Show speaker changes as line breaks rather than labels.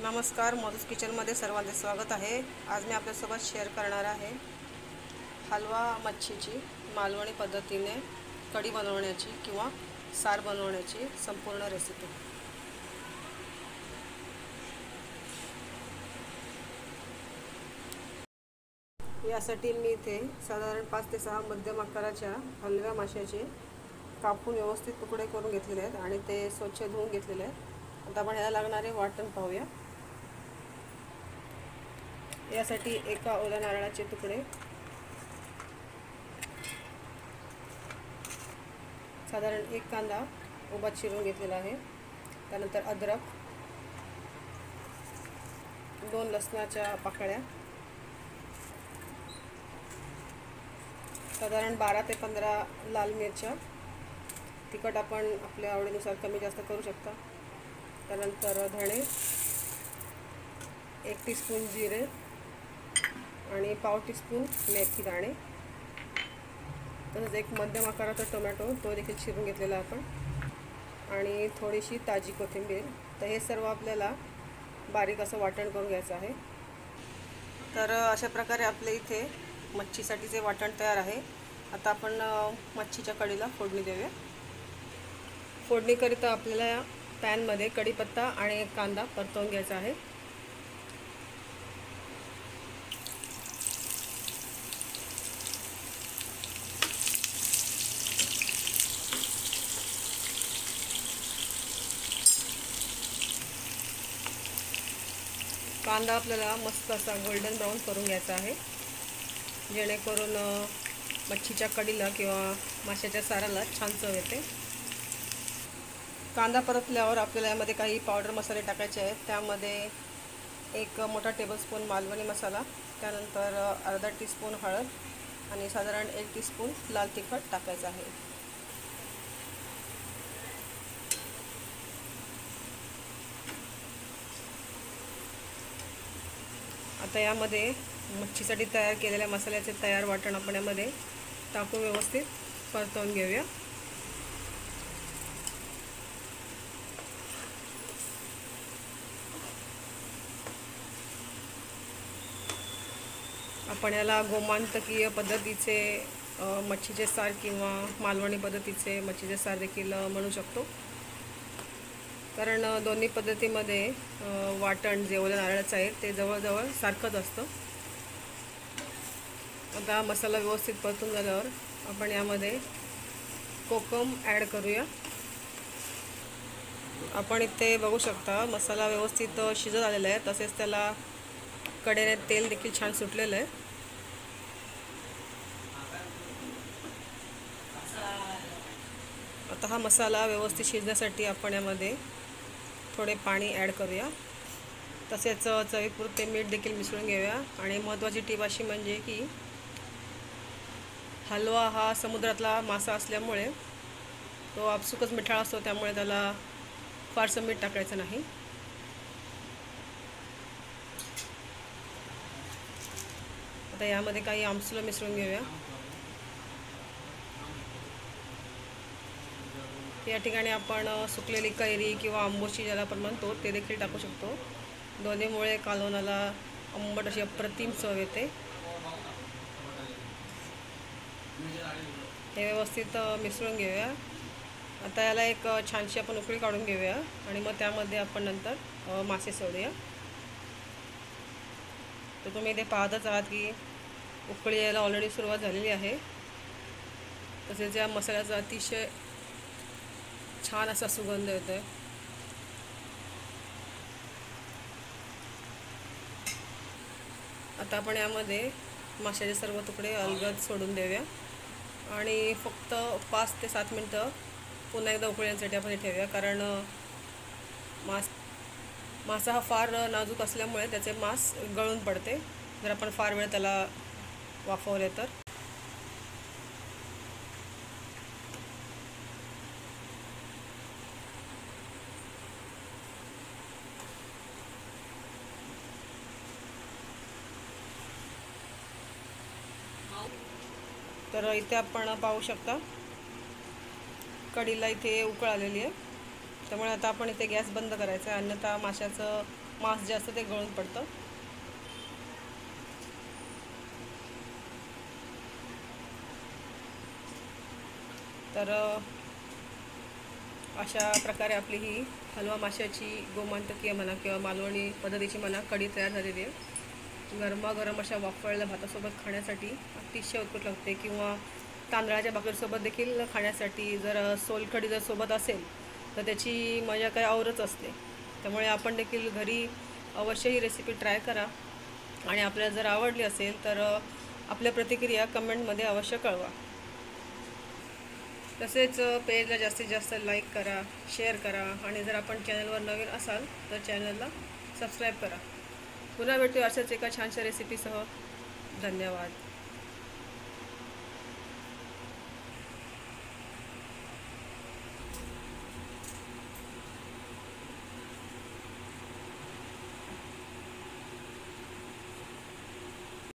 नमस्कार, मधुस किचनमध्ये सर्वांचे स्वागत आहे। आज मी आपल्यासोबत शेअर करणार आहे हलवा मच्छीची मालवणी पद्धतीने कढी बनवण्याची किंवा सार बनवण्याची संपूर्ण रेसिपी। यासाठी मी इथे साधारण 5 ते 6 मध्यम आकाराच्या हलव्या माशाचे कापून व्यवस्थित तुकडे करून घेतलेले आहेत आणि ते स्वच्छ धुवून घेतलेले आहेत। आता आपण याला लागणारे वाटण पाहूया। यासाठी एका ओल्या नारळाचे तुकडे, साधारण एक कांदा उभा चिरून घेतलेला आहे, त्यानंतर अद्रक, 2 लसणाच्या पाकळ्या, साधारण 12 ते 15 लाल मिरच्या, तिखट आपण आपल्या आवडीनुसार कमी जास्त करू शकता, त्यानंतर धणे, 1 टीस्पून जिरे आणि पाव टीस्पून मेथी दाणे, तसंच एक मध्यम आकाराचा टोमॅटो तो देखील चिरून घेतलेला आपण, आणि थोडीशी ताजी कोथिंबीर। तर हे सर्व आपल्याला बारीक असं वाटण करून घ्यायचं आहे। तर अशा प्रकारे आपल्या इथे मच्छीसाठीचे वाटण तयार आहे। आता आपण मच्छीच्या कढीला फोडणी देऊया। फोडणीकरिता आपल्याला पॅनमध्ये कढीपत्ता आणि एक कांदा परतवून घ्यायचा आहे। कांदा आपल्याला मस्त असा गोल्डन ब्राऊन करून घ्यायचा आहे, जेणेकरून मच्छीच्या कढीला किंवा माशाच्या साराला छान चव येते। कांदा परतल्यावर आपल्याला यामध्ये काही पावडर मसाले टाकायचे आहेत। त्यामध्ये 1 मोठा टेबलस्पून मालवणी मसाला, त्यानंतर अर्धा टीस्पून हळद आणि साधारण 1 टीस्पून लाल तिखट टाकायचं आहे। आता यामध्ये मच्छीसाठी तयार केलेल्या मसाल्याचे तयार वाटण आपण यामध्ये टाकून व्यवस्थित परतवून घेऊया। आपण याला गोमांतकीय पद्धतीचे मच्छीचे सार किंवा मालवणी पद्धतीचे मच्छीचे सार देखील म्हणू शकतो, कारण दोन्ही पद्धतीमध्ये वाटण जे ओल्या नारळाचं आहे ते जवळजवळ सारखंच असतं। आता मसाला व्यवस्थित परतून झाल्यावर आपण यामध्ये कोकम ॲड करूया। आपण इथे बघू शकता मसाला व्यवस्थित शिजत आलेला आहे, तसेच त्याला कडेने तेल देखील छान सुटलेलं आहे। आता हा मसाला व्यवस्थित शिजण्यासाठी आपण यामध्ये थोडे पाणी ॲड करूया, तसेच चवीपुरते मीठ देखील मिसळून घेऊया। आणि महत्त्वाची टीप अशी म्हणजे की हलवा हा समुद्रातला मासा असल्यामुळे तो आपसुकच मिठाळ असतो, त्यामुळे त्याला फारसं मीठ टाकायचं नाही। आता यामध्ये काही आमसूल मिसळून घेऊया। या ठिकाणी आपण सुकलेली कैरी किंवा आंबोशी ज्याला आपण म्हणतो ते देखील टाकू शकतो। दोन्हीमुळे कालवणाला आंबट अशी अप्रतिम चव येते। हे व्यवस्थित मिसळून घेऊया। आता याला एक छानशी आपण उकळी काढून घेऊया आणि मग त्यामध्ये आपण नंतर मासे सोडूया। तर तुम्ही इथे पाहतच आहात की उकळी यायला ऑलरेडी सुरुवात झालेली आहे, तसेच या मसाल्याचा अतिशय छान असा सुगंध येतोय। आता आपण यामध्ये माशाचे सर्व तुकडे अलगद सोडून देऊया आणि फक्त 5 ते 7 मिनटं पुन्हा एकदा उकळण्यासाठी आपण ठेवूया, कारण मासा हा फार नाजूक असल्यामुळे त्याचे मांस गळून पडते जर आपण फार वेळ त्याला वाफवले तर। तर इथे आपण पाहू शकता कढीला इथे उकळ आलेली आहे त्यामुळे आता आपण इथे गॅस बंद करायचा आहे, अन्यथा माशाचं मांस जे असतं ते गळून पडतं. तर अशा प्रकारे आपली ही हलवा माशाची गोमांतकीय म्हणा किंवा मालवणी पद्धतीची म्हणा कढी तयार झालेली आहे. गरमागरम अशा वाफळल्या भातासोबत खाण्यासाठी अतिशय उत्कृष्ट लागते, किंवा तांदळाच्या भाकरीसोबत देखील खाण्यासाठी. जर सोलकढी जर सोबत असेल तर त्याची मजा काय औरच असते. त्यामुळे आपण देखील घरी अवश्य ही रेसिपी ट्राय करा, आणि आपल्याला जर आवडली असेल तर आपल्या प्रतिक्रिया कमेंटमध्ये अवश्य कळवा. तसेच पेजला जास्तीत जास्त लाईक करा, शेअर करा, आणि जर आपण चॅनलवर नवीन असाल तर चॅनलला सबस्क्राईब करा. पुन्हा भेटू अशाच एका छानशा रेसिपीसह. धन्यवाद.